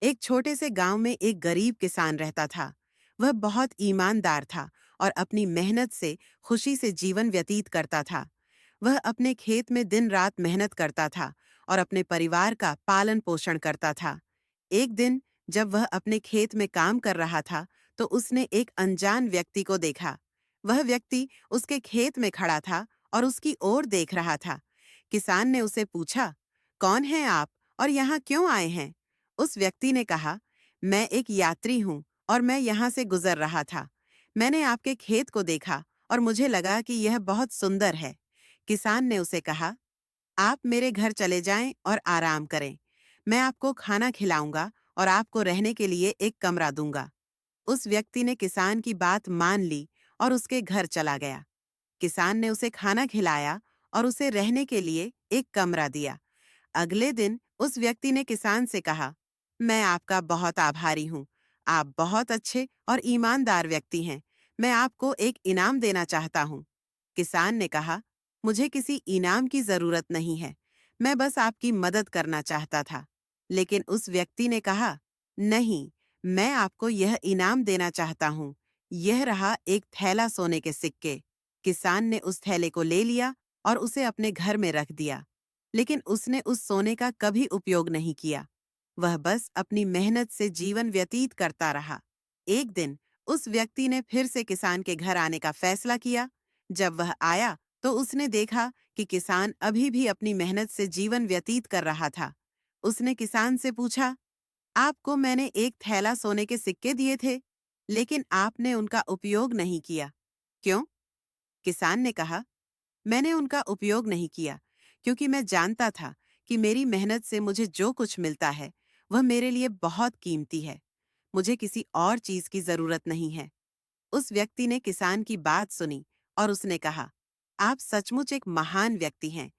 एक छोटे से गांव में एक गरीब किसान रहता था। वह बहुत ईमानदार था और अपनी मेहनत से खुशी से जीवन व्यतीत करता था। वह अपने खेत में दिन रात मेहनत करता था और अपने परिवार का पालन पोषण करता था। एक दिन जब वह अपने खेत में काम कर रहा था, तो उसने एक अनजान व्यक्ति को देखा। वह व्यक्ति उसके खेत में खड़ा था और उसकी ओर देख रहा था। किसान ने उसे पूछा, कौन हैं आप और यहाँ क्यों आए हैं? उस व्यक्ति ने कहा, मैं एक यात्री हूँ और मैं यहाँ से गुजर रहा था। मैंने आपके खेत को देखा और मुझे लगा कि यह बहुत सुंदर है। किसान ने उसे कहा, आप मेरे घर चले जाएं और आराम करें। मैं आपको खाना खिलाऊंगा और आपको रहने के लिए एक कमरा दूंगा। उस व्यक्ति ने किसान की बात मान ली और उसके घर चला गया। किसान ने उसे खाना खिलाया और उसे रहने के लिए एक कमरा दिया। अगले दिन उस व्यक्ति ने किसान से कहा, मैं आपका बहुत आभारी हूँ। आप बहुत अच्छे और ईमानदार व्यक्ति हैं। मैं आपको एक इनाम देना चाहता हूँ। किसान ने कहा, मुझे किसी इनाम की जरूरत नहीं है। मैं बस आपकी मदद करना चाहता था। लेकिन उस व्यक्ति ने कहा, नहीं, मैं आपको यह इनाम देना चाहता हूँ। यह रहा एक थैला सोने के सिक्के। किसान ने उस थैले को ले लिया और उसे अपने घर में रख दिया। लेकिन उसने उस सोने का कभी उपयोग नहीं किया। वह बस अपनी मेहनत से जीवन व्यतीत करता रहा। एक दिन उस व्यक्ति ने फिर से किसान के घर आने का फैसला किया। जब वह आया तो उसने देखा कि किसान अभी भी अपनी मेहनत से जीवन व्यतीत कर रहा था। उसने किसान से पूछा, आपको मैंने एक थैला सोने के सिक्के दिए थे, लेकिन आपने उनका उपयोग नहीं किया। क्यों? किसान ने कहा, मैंने उनका उपयोग नहीं किया क्योंकि मैं जानता था कि मेरी मेहनत से मुझे जो कुछ मिलता है वह मेरे लिए बहुत कीमती है। मुझे किसी और चीज की जरूरत नहीं है। उस व्यक्ति ने किसान की बात सुनी और उसने कहा, आप सचमुच एक महान व्यक्ति हैं।